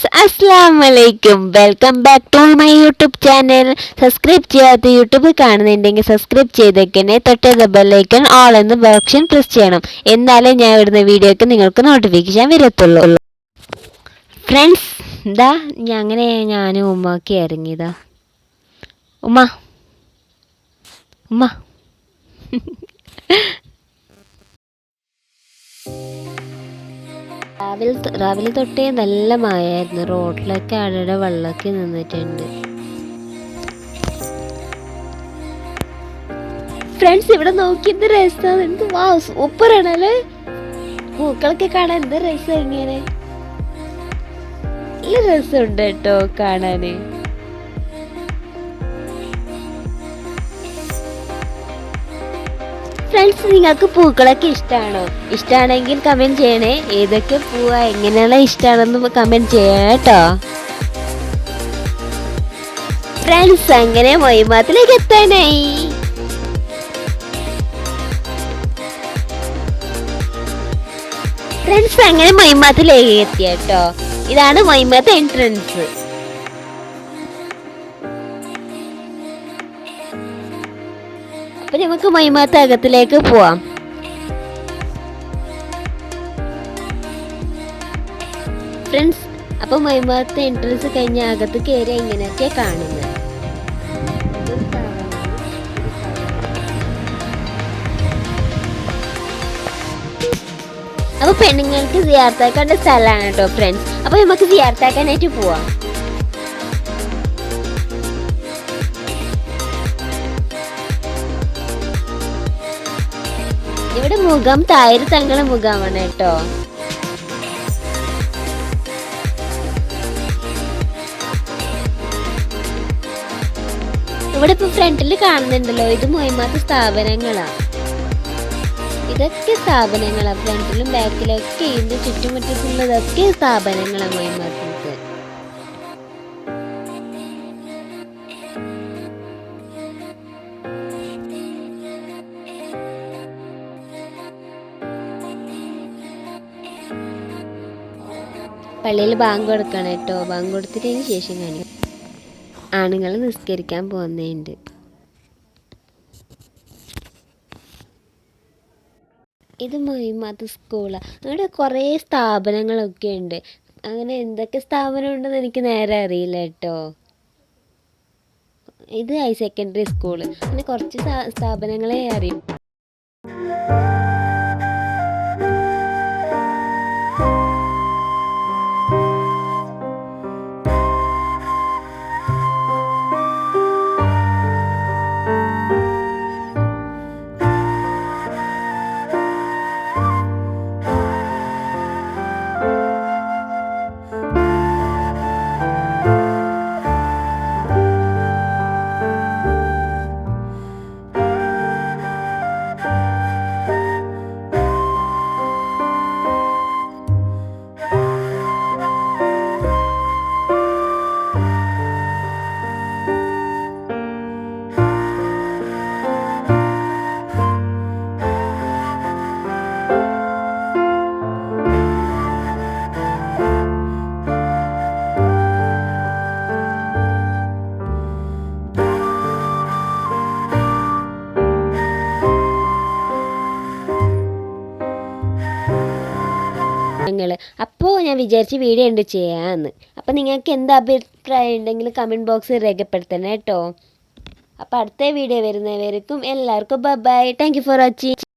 Friends അസ്സലാമലൈക്കും welcome back to my YouTube channel. Subscribe ചെയ്യാത്ത YouTube കാണുന്നുണ്ടെങ്കിൽ സബ്സ്ക്രൈബ് ചെയ്തേക്കണേ. തൊട്ടത് ബെല്ലൈക്കൺ ഓൾ എന്ന് ഓപ്ഷൻ പ്രസ് ചെയ്യണം. എന്നാലേ ഞാൻ ഇടുന്ന വീഡിയോക്ക് നിങ്ങൾക്ക് നോട്ടിഫിക്കേഷൻ വരത്തുള്ളൂ. ഫ്രണ്ട്സ് എന്താ ഞാനും ഉമ്മക്ക് ഇറങ്ങിയതാ. ഉമ്മ ഉമ്മ രാവിലെ തൊട്ടേ നല്ല മഴയായിരുന്നു. റോഡിലൊക്കെ ആളുടെ വെള്ളമൊക്കെ നിന്നിട്ടുണ്ട്. ഫ്രണ്ട്സ് ഇവിടെ നോക്കി എന്ത് രസമാണ്. എന്ത് വാ സൂപ്പറാണല്ലേ. പൂക്കളൊക്കെ കാണാൻ എന്ത് രസം. ഇങ്ങനെ നല്ല രസമുണ്ട് കേട്ടോ കാണാന്. ഫ്രണ്ട്സ് നിങ്ങൾക്ക് പൂക്കളൊക്കെ ഇഷ്ടമാണോ? ഇഷ്ടമാണെങ്കിൽ കമന്റ് ചെയ്യണേ. ഏതൊക്കെ പൂവാ എങ്ങനെയുള്ള ഇഷ്ടമാണെന്ന് കമന്റ് ചെയ്യണം കേട്ടോ. ഫ്രണ്ട്സ് അങ്ങനെ മൊയ്മാത്തിലേക്ക് എത്താനായി. ഫ്രണ്ട്സ് അങ്ങനെ മൊയ്മാത്തിലേക്ക് എത്തിയ കേട്ടോ. ഇതാണ് മൊയ്മാത്ത് എൻട്രൻസ്. അപ്പൊ നമുക്ക് മൊയ്മാത്ത് അകത്തിലേക്ക് പോവാം. ഫ്രണ്ട്സ് അപ്പൊ മൊയ്മാത്ത് എൻട്രൻസ് കഴിഞ്ഞ അകത്ത് കയറി ഇങ്ങനെയൊക്കെ കാണുന്നത്. അപ്പൊ പെണ്ണുങ്ങൾക്ക് സിയാർത്താക്കേണ്ട സ്ഥലമാണ് കേട്ടോ ഫ്രണ്ട്സ്. അപ്പൊ നമുക്ക് സിയാർത്താക്കാനായിട്ട് പോവാം. ഇവിടെ മുഖം തായര് തങ്ങളെ മുഖമാണ് കേട്ടോ. ഇവിടെ ഇപ്പൊ ഫ്രണ്ടില് കാണുന്നുണ്ടല്ലോ, ഇത് മൊയ്മാത്ത് സ്ഥാപനങ്ങളാ. ഇതൊക്കെ സ്ഥാപനങ്ങളാ. ഫ്രണ്ടിലും ബാക്കിലൊക്കെ ഇതിന്റെ ചുറ്റുമുറ്റത്തുള്ളതൊക്കെ സ്ഥാപനങ്ങളാ മൊയ്മാത്ത്. പള്ളിയിൽ ബാങ്ക് കൊടുക്കണം കേട്ടോ. ബാങ്ക് കൊടുത്തിട്ടതിന് ശേഷം കാണിക്കും. ആണുങ്ങൾ നിസ്കരിക്കാൻ പോകുന്നുണ്ട്. ഇത് മൊയ്മാത്ത് സ്കൂളാണ്. ഇവിടെ കുറേ സ്ഥാപനങ്ങളൊക്കെ ഉണ്ട്. അങ്ങനെ എന്തൊക്കെ സ്ഥാപനം ഉണ്ടെന്ന് എനിക്ക് നേരെ അറിയില്ല കേട്ടോ. ഇത് ഹയർ സെക്കൻഡറി സ്കൂള്. അങ്ങനെ കുറച്ച് സ്ഥാപനങ്ങളെ അറിയും. അപ്പോൾ ഞാൻ വിചാരിച്ച് വീഡിയോ ഉണ്ട് ചെയ്യാമെന്ന്. അപ്പോൾ നിങ്ങൾക്ക് എന്ത് അഭിപ്രായം ഉണ്ടെങ്കിലും കമൻറ്റ് ബോക്സിൽ രേഖപ്പെടുത്തണം കേട്ടോ. അപ്പോൾ അടുത്ത വീഡിയോ വരുന്നവരെക്കും എല്ലാവർക്കും bye. Thank you for watching.